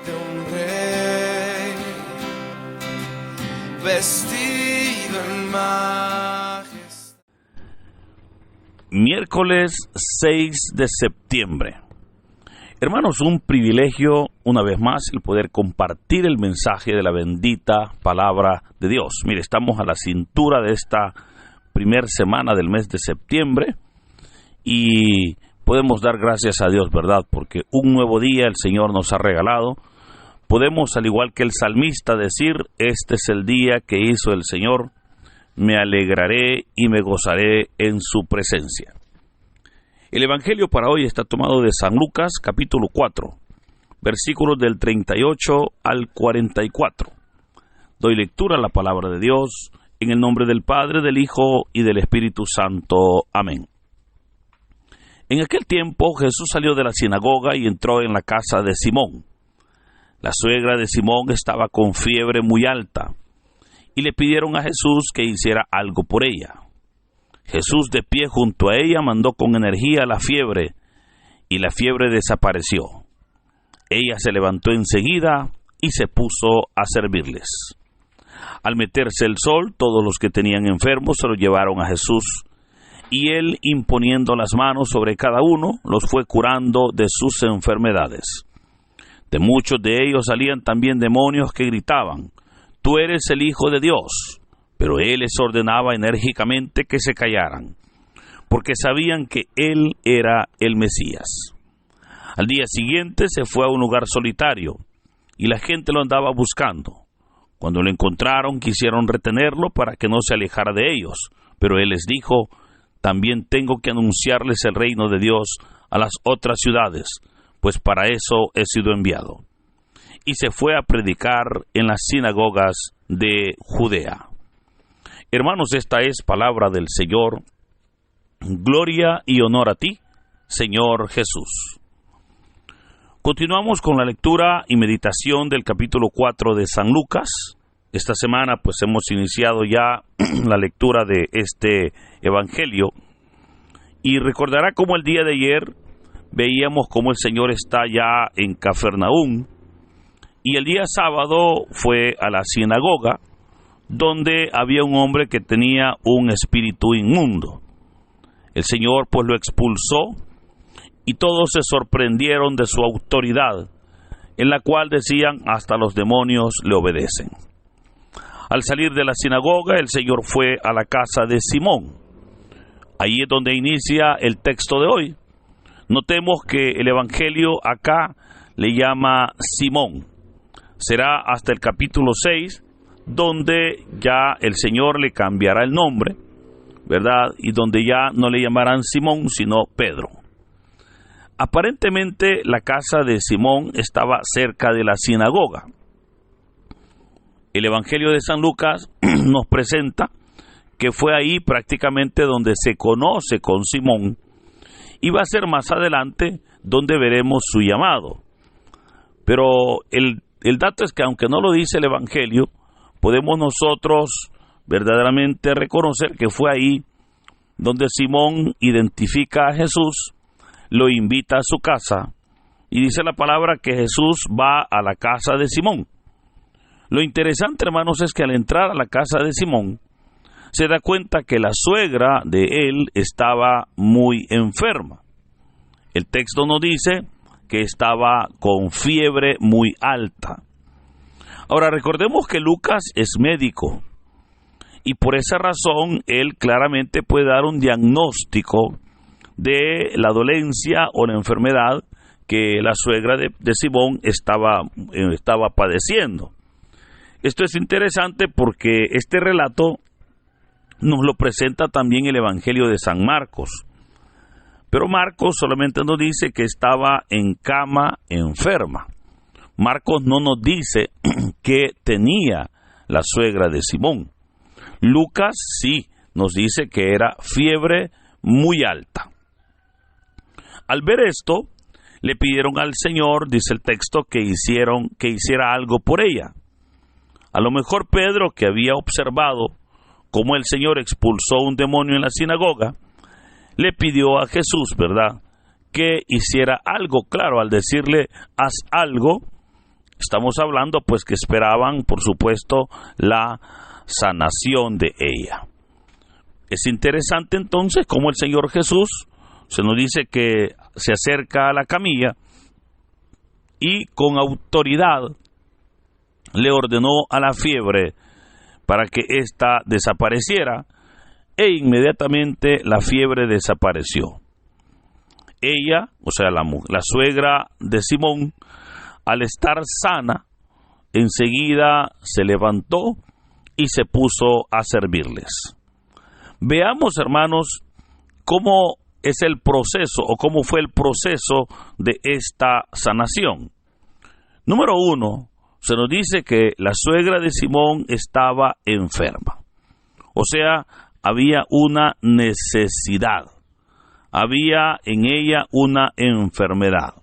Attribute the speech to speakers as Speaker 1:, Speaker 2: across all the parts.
Speaker 1: de un rey, vestido en majestad.
Speaker 2: Miércoles 6 de septiembre. Hermanos, un privilegio una vez más el poder compartir el mensaje de la bendita palabra de Dios. Mire, estamos a la cintura de esta primer semana del mes de septiembre y podemos dar gracias a Dios, ¿verdad? Porque un nuevo día el Señor nos ha regalado. Podemos, al igual que el salmista, decir: este es el día que hizo el Señor, me alegraré y me gozaré en su presencia. El Evangelio para hoy está tomado de San Lucas, capítulo 4, versículos del 38 al 44. Doy lectura a la palabra de Dios en el nombre del Padre, del Hijo y del Espíritu Santo. Amén. En aquel tiempo Jesús salió de la sinagoga y entró en la casa de Simón. La suegra de Simón estaba con fiebre muy alta y le pidieron a Jesús que hiciera algo por ella. Jesús, de pie junto a ella, mandó con energía la fiebre y la fiebre desapareció. Ella se levantó enseguida y se puso a servirles. Al meterse el sol, todos los que tenían enfermos se los llevaron a Jesús, y él, imponiendo las manos sobre cada uno, los fue curando de sus enfermedades. De muchos de ellos salían también demonios que gritaban: «Tú eres el Hijo de Dios». Pero él les ordenaba enérgicamente que se callaran, porque sabían que él era el Mesías. Al día siguiente se fue a un lugar solitario, y la gente lo andaba buscando. Cuando lo encontraron, quisieron retenerlo para que no se alejara de ellos, pero él les dijo: «También tengo que anunciarles el reino de Dios a las otras ciudades, pues para eso he sido enviado». Y se fue a predicar en las sinagogas de Judea. Hermanos, esta es palabra del Señor. Gloria y honor a ti, Señor Jesús. Continuamos con la lectura y meditación del capítulo 4 de San Lucas. Esta semana pues hemos iniciado ya la lectura de este evangelio. Y recordará cómo el día de ayer veíamos cómo el Señor está ya en Cafarnaúm. Y el día sábado fue a la sinagoga, donde había un hombre que tenía un espíritu inmundo. El Señor pues lo expulsó y todos se sorprendieron de su autoridad, en la cual decían: hasta los demonios le obedecen. Al salir de la sinagoga, el Señor fue a la casa de Simón. Ahí es donde inicia el texto de hoy. Notemos que el Evangelio acá le llama Simón. Será hasta el capítulo 6, donde ya el Señor le cambiará el nombre, ¿verdad? Y donde ya no le llamarán Simón, sino Pedro. Aparentemente la casa de Simón estaba cerca de la sinagoga. El Evangelio de San Lucas nos presenta que fue ahí prácticamente donde se conoce con Simón, y va a ser más adelante donde veremos su llamado. Pero el dato es que, aunque no lo dice el Evangelio, podemos nosotros verdaderamente reconocer que fue ahí donde Simón identifica a Jesús, lo invita a su casa, y dice la palabra que Jesús va a la casa de Simón. Lo interesante, hermanos, es que al entrar a la casa de Simón, se da cuenta que la suegra de él estaba muy enferma. El texto nos dice que estaba con fiebre muy alta. Ahora, recordemos que Lucas es médico, y por esa razón él claramente puede dar un diagnóstico de la dolencia o la enfermedad que la suegra de Simón estaba padeciendo. Esto es interesante porque este relato nos lo presenta también el Evangelio de San Marcos. Pero Marcos solamente nos dice que estaba en cama enferma. Marcos no nos dice que tenía la suegra de Simón. Lucas sí nos dice que era fiebre muy alta. Al ver esto, le pidieron al Señor, dice el texto, que hiciera algo por ella. A lo mejor Pedro, que había observado cómo el Señor expulsó un demonio en la sinagoga, le pidió a Jesús, ¿verdad?, que hiciera algo. Claro, al decirle haz algo, Estamos hablando pues que esperaban, por supuesto, la sanación de ella. Es interesante entonces cómo el Señor Jesús se nos dice que se acerca a la camilla y con autoridad le ordenó a la fiebre para que ésta desapareciera, e inmediatamente la fiebre desapareció. Ella, o sea, la suegra de Simón, al estar sana, enseguida se levantó y se puso a servirles. Veamos, hermanos, cómo es el proceso o cómo fue el proceso de esta sanación. Número 1, se nos dice que la suegra de Simón estaba enferma. O sea, había una necesidad. Había en ella una enfermedad.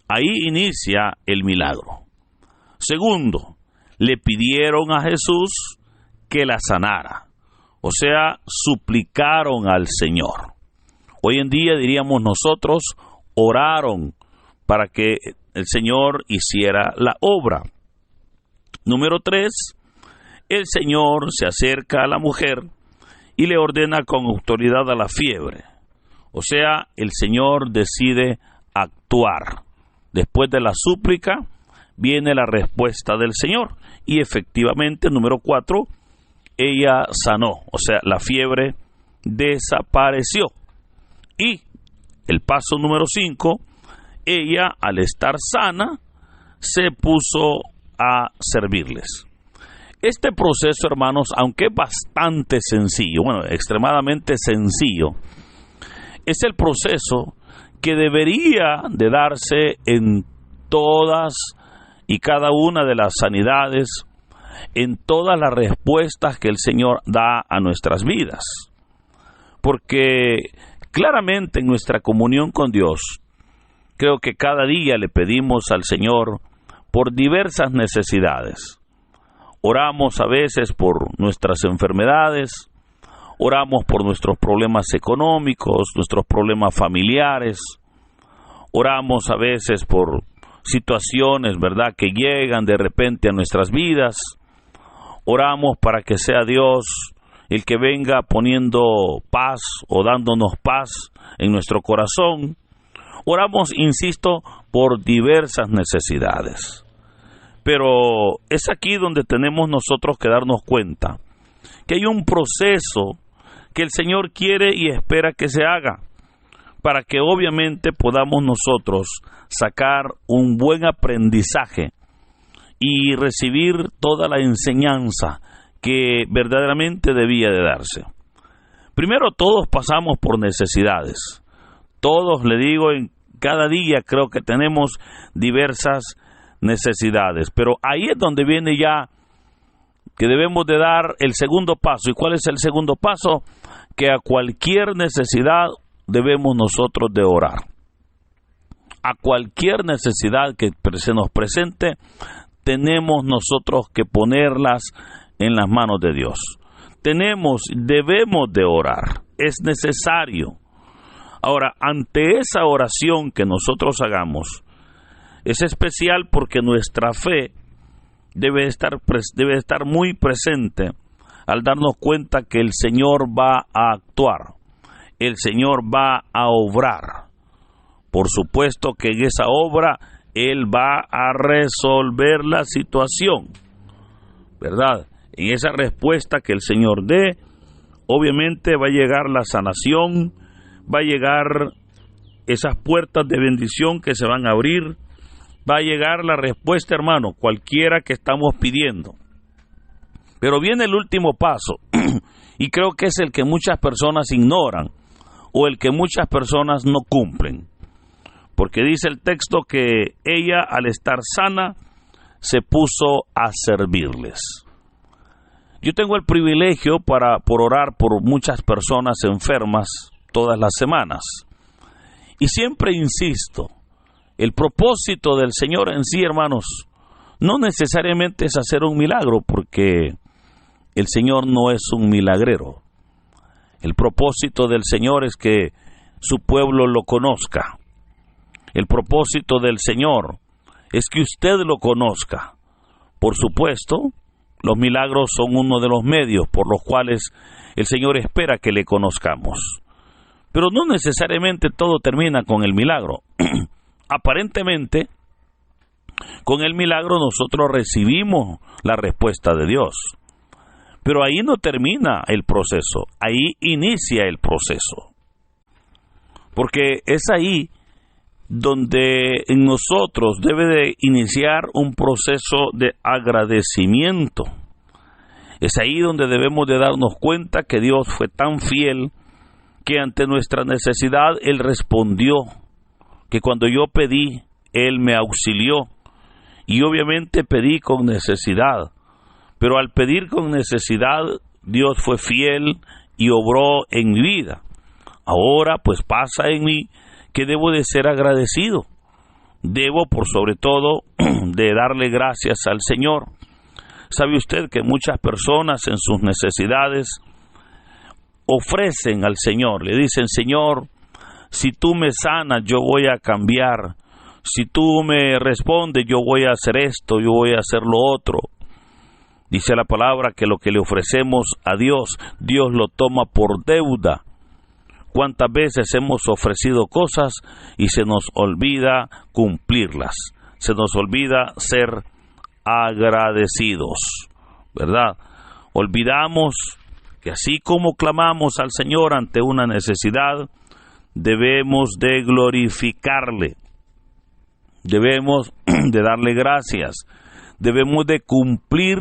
Speaker 2: Ahí inicia el milagro. Segundo, le pidieron a Jesús que la sanara. O sea, suplicaron al Señor. Hoy en día diríamos nosotros, oraron para que el Señor hiciera la obra. Número 3, el Señor se acerca a la mujer y le ordena con autoridad a la fiebre. O sea, el Señor decide actuar. Después de la súplica, viene la respuesta del Señor. Y efectivamente, número 4, ella sanó. O sea, la fiebre desapareció. Y el paso número 5, ella, al estar sana, se puso a servirles. Este proceso, hermanos, aunque es bastante sencillo, extremadamente sencillo, es el proceso que debería de darse en todas y cada una de las sanidades, en todas las respuestas que el Señor da a nuestras vidas. Porque claramente en nuestra comunión con Dios, creo que cada día le pedimos al Señor por diversas necesidades. Oramos a veces por nuestras enfermedades, oramos por nuestros problemas económicos, nuestros problemas familiares, oramos a veces por situaciones, ¿verdad?, que llegan de repente a nuestras vidas. Oramos para que sea Dios el que venga poniendo paz o dándonos paz en nuestro corazón. Oramos, insisto, por diversas necesidades. Pero es aquí donde tenemos nosotros que darnos cuenta que hay un proceso que el Señor quiere y espera que se haga, para que obviamente podamos nosotros sacar un buen aprendizaje y recibir toda la enseñanza que verdaderamente debía de darse. Primero, todos pasamos por necesidades. Todos, le digo, en cada día creo que tenemos diversas necesidades, pero ahí es donde viene ya que debemos de dar el segundo paso. ¿Y cuál es el segundo paso? Que a cualquier necesidad debemos nosotros de orar. A cualquier necesidad que se nos presente, tenemos nosotros que ponerlas en las manos de Dios. Debemos de orar. Es necesario. Ahora, ante esa oración que nosotros hagamos, es especial porque nuestra fe debe estar muy presente al darnos cuenta que el Señor va a actuar, el Señor va a obrar. Por supuesto que en esa obra Él va a resolver la situación, ¿verdad? En esa respuesta que el Señor dé, obviamente va a llegar la sanación, va a llegar esas puertas de bendición que se van a abrir, va a llegar la respuesta, hermano, cualquiera que estamos pidiendo. Pero viene el último paso, y creo que es el que muchas personas ignoran, o el que muchas personas no cumplen. Porque dice el texto que ella, al estar sana, se puso a servirles. Yo tengo el privilegio por orar por muchas personas enfermas todas las semanas. Y siempre insisto, el propósito del Señor en sí, hermanos, no necesariamente es hacer un milagro, porque el Señor no es un milagrero. El propósito del Señor es que su pueblo lo conozca. El propósito del Señor es que usted lo conozca. Por supuesto, los milagros son uno de los medios por los cuales el Señor espera que le conozcamos. Pero no necesariamente todo termina con el milagro. Aparentemente, con el milagro nosotros recibimos la respuesta de Dios. Pero ahí no termina el proceso, ahí inicia el proceso. Porque es ahí donde en nosotros debe de iniciar un proceso de agradecimiento. Es ahí donde debemos de darnos cuenta que Dios fue tan fiel que ante nuestra necesidad Él respondió, que cuando yo pedí, Él me auxilió. Y obviamente pedí con necesidad, pero al pedir con necesidad, Dios fue fiel y obró en mi vida. Ahora pues pasa en mí que debo de ser agradecido. Debo por sobre todo de darle gracias al Señor. ¿Sabe usted que muchas personas en sus necesidades ofrecen al Señor? Le dicen: Señor, si tú me sanas, yo voy a cambiar. Si tú me respondes, yo voy a hacer esto, yo voy a hacer lo otro. Dice la palabra que lo que le ofrecemos a Dios, Dios lo toma por deuda. ¿Cuántas veces hemos ofrecido cosas y se nos olvida cumplirlas? Se nos olvida ser agradecidos, ¿verdad? Olvidamos que así como clamamos al Señor ante una necesidad, debemos de glorificarle. Debemos de darle gracias, debemos de cumplir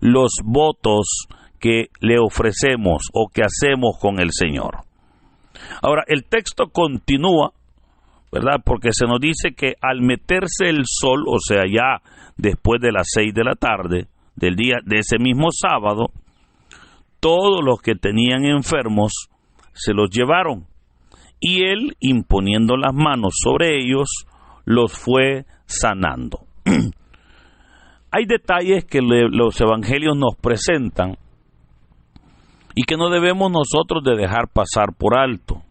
Speaker 2: los votos que le ofrecemos o que hacemos con el Señor. Ahora, el texto continúa, ¿verdad? Porque se nos dice que al meterse el sol, o sea, ya después de las 6 de la tarde, del día de ese mismo sábado, todos los que tenían enfermos se los llevaron, y Él, imponiendo las manos sobre ellos, los fue sanando. Hay detalles que los evangelios nos presentan y que no debemos nosotros de dejar pasar por alto.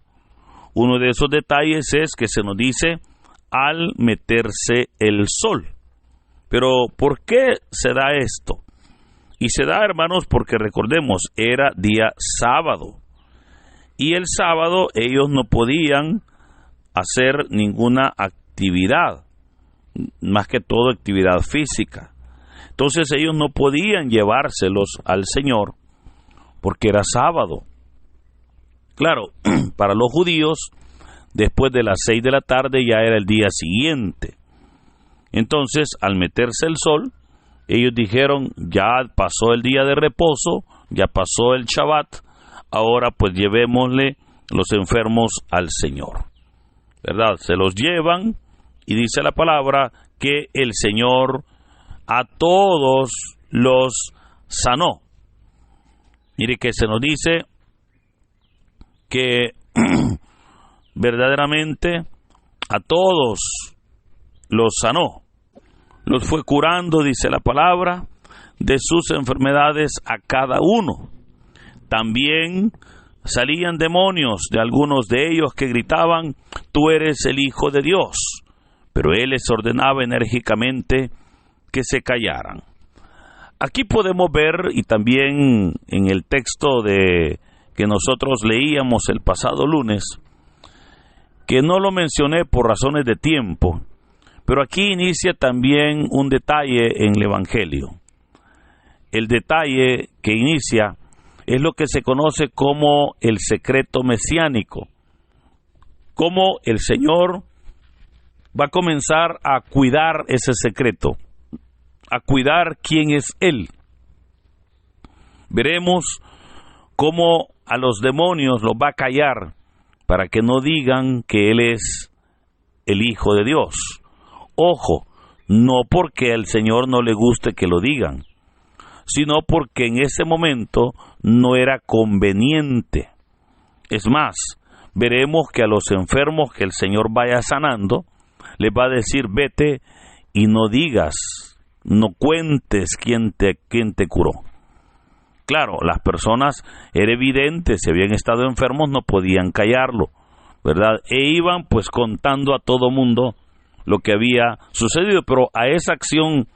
Speaker 2: Uno de esos detalles es que se nos dice al meterse el sol. Pero ¿por qué se da esto? Y se da, hermanos, porque recordemos, era día sábado. Y el sábado ellos no podían hacer ninguna actividad, más que todo actividad física. Entonces ellos no podían llevárselos al Señor porque era sábado. Claro, para los judíos, después de las 6 de la tarde ya era el día siguiente. Entonces, al meterse el sol, ellos dijeron: ya pasó el día de reposo, ya pasó el Shabbat, ahora pues llevémosle los enfermos al Señor, ¿verdad? Se los llevan y dice la palabra que el Señor a todos los sanó. Mire que se nos dice que verdaderamente a todos los sanó. Los fue curando, dice la palabra, de sus enfermedades a cada uno. También salían demonios de algunos de ellos que gritaban: tú eres el Hijo de Dios. Pero Él les ordenaba enérgicamente que se callaran. Aquí podemos ver, y también en el texto que nosotros leíamos el pasado lunes, que no lo mencioné por razones de tiempo, pero aquí inicia también un detalle en el Evangelio. El detalle que inicia es lo que se conoce como el secreto mesiánico, cómo el Señor va a comenzar a cuidar ese secreto, a cuidar quién es Él. Veremos cómo a los demonios los va a callar para que no digan que Él es el Hijo de Dios. Ojo, no porque al Señor no le guste que lo digan, sino porque en ese momento no era conveniente. Es más, veremos que a los enfermos que el Señor vaya sanando, les va a decir: vete y no digas, no cuentes quién te curó. Claro, las personas, era evidente, si habían estado enfermos, no podían callarlo, ¿verdad? E iban pues contando a todo mundo lo que había sucedido, pero a esa acción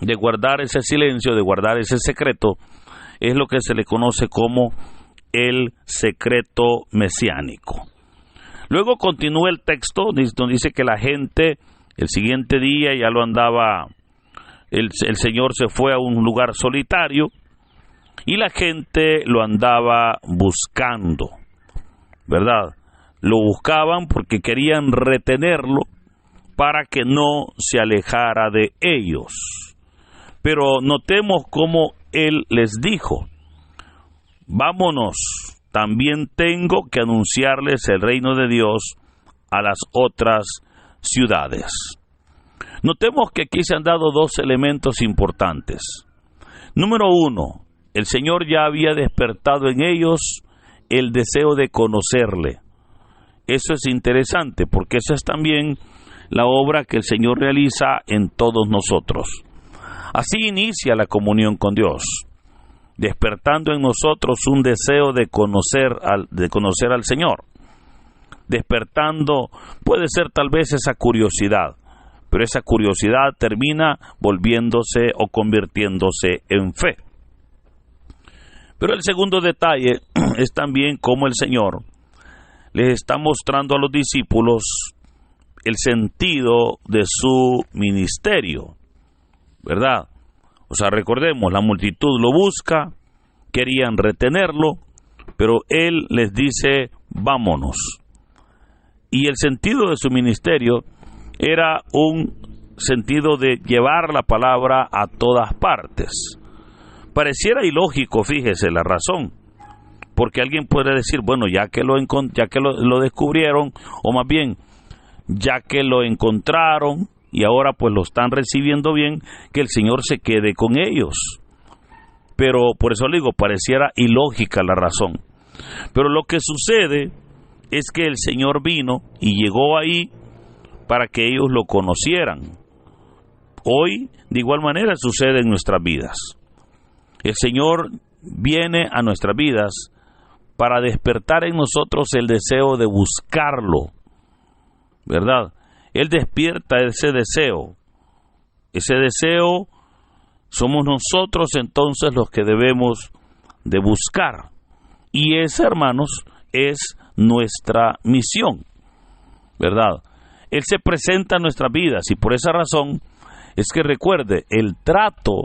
Speaker 2: de guardar ese silencio, de guardar ese secreto, es lo que se le conoce como el secreto mesiánico. Luego continúa el texto, donde dice que la gente el siguiente día ya lo andaba, el Señor se fue a un lugar solitario y la gente lo andaba buscando, ¿verdad? Lo buscaban porque querían retenerlo para que no se alejara de ellos. Pero notemos cómo Él les dijo: vámonos, también tengo que anunciarles el reino de Dios a las otras ciudades. Notemos que aquí se han dado dos elementos importantes. Número uno, el Señor ya había despertado en ellos el deseo de conocerle. Eso es interesante, porque esa es también la obra que el Señor realiza en todos nosotros. Así inicia la comunión con Dios, despertando en nosotros un deseo de conocer al Señor. Despertando puede ser tal vez esa curiosidad, pero esa curiosidad termina volviéndose o convirtiéndose en fe. Pero el segundo detalle es también cómo el Señor les está mostrando a los discípulos el sentido de su ministerio, ¿verdad? O sea, recordemos, la multitud lo busca, querían retenerlo, pero Él les dice: vámonos. Y el sentido de su ministerio era un sentido de llevar la palabra a todas partes. Pareciera ilógico, fíjese la razón, porque alguien puede decir: bueno, ya que lo descubrieron, o más bien, ya que lo encontraron y ahora pues lo están recibiendo bien, que el Señor se quede con ellos. Pero por eso le digo, pareciera ilógica la razón. Pero lo que sucede es que el Señor vino y llegó ahí para que ellos lo conocieran. Hoy, de igual manera, sucede en nuestras vidas. El Señor viene a nuestras vidas para despertar en nosotros el deseo de buscarlo, ¿verdad? Él despierta ese deseo. Ese deseo somos nosotros entonces los que debemos de buscar. Y esa, hermanos, es nuestra misión, ¿verdad? Él se presenta en nuestras vidas y por esa razón es que recuerde, el trato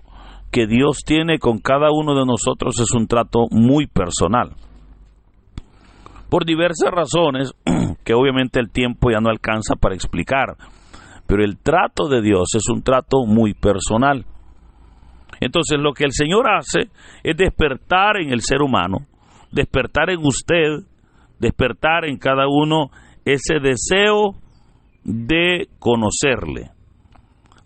Speaker 2: que Dios tiene con cada uno de nosotros es un trato muy personal. Por diversas razones que obviamente el tiempo ya no alcanza para explicar, pero el trato de Dios es un trato muy personal. Entonces lo que el Señor hace es despertar en el ser humano, despertar en usted, despertar en cada uno ese deseo de conocerle.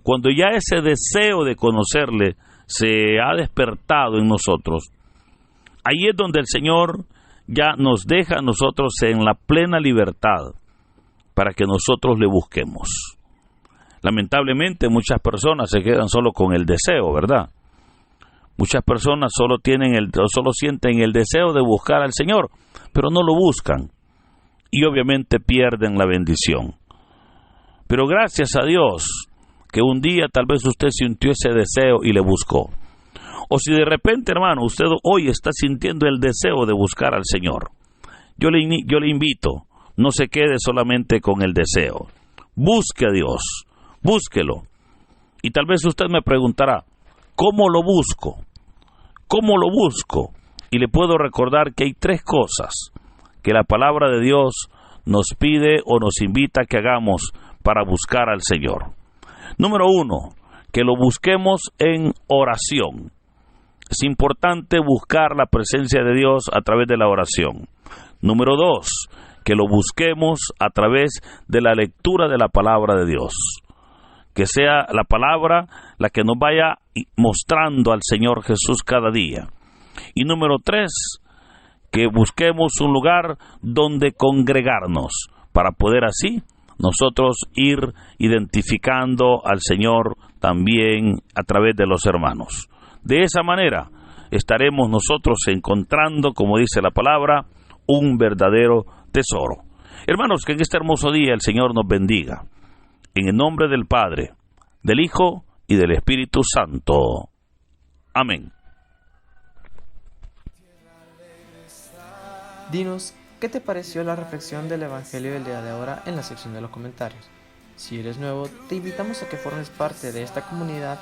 Speaker 2: Cuando ya ese deseo de conocerle se ha despertado en nosotros, ahí es donde el Señor ya nos deja a nosotros en la plena libertad para que nosotros le busquemos. Lamentablemente muchas personas se quedan solo con el deseo, ¿verdad? Muchas personas solo sienten el deseo de buscar al Señor, pero no lo buscan y obviamente pierden la bendición. Pero gracias a Dios que un día tal vez usted sintió ese deseo y le buscó. O si de repente, hermano, usted hoy está sintiendo el deseo de buscar al Señor, yo le invito, no se quede solamente con el deseo. Busque a Dios, búsquelo. Y tal vez usted me preguntará: ¿cómo lo busco? ¿Cómo lo busco? Y le puedo recordar que hay tres cosas que la palabra de Dios nos pide o nos invita a que hagamos para buscar al Señor. Número uno, que lo busquemos en oración. Es importante buscar la presencia de Dios a través de la oración. Número dos, que lo busquemos a través de la lectura de la palabra de Dios. Que sea la palabra la que nos vaya mostrando al Señor Jesús cada día. Y número tres, que busquemos un lugar donde congregarnos para poder así nosotros ir identificando al Señor también a través de los hermanos. De esa manera estaremos nosotros encontrando, como dice la palabra, un verdadero tesoro. Hermanos, que en este hermoso día el Señor nos bendiga en el nombre del Padre, del Hijo y del Espíritu Santo. Amén.
Speaker 3: Dinos, ¿qué te pareció la reflexión del Evangelio del día de ahora en la sección de los comentarios? Si eres nuevo, te invitamos a que formes parte de esta comunidad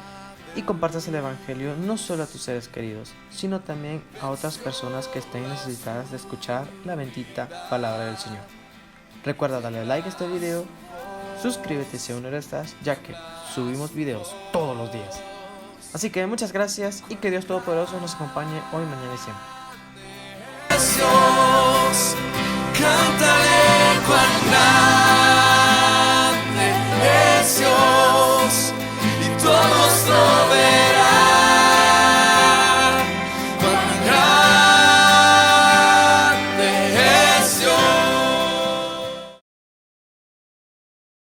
Speaker 3: y compartas el Evangelio no solo a tus seres queridos, sino también a otras personas que estén necesitadas de escuchar la bendita palabra del Señor. Recuerda darle like a este video, suscríbete si aún no lo estás, ya que subimos videos todos los días. Así que muchas gracias y que Dios Todopoderoso nos acompañe hoy, mañana y siempre.
Speaker 1: Dios, cántale cuando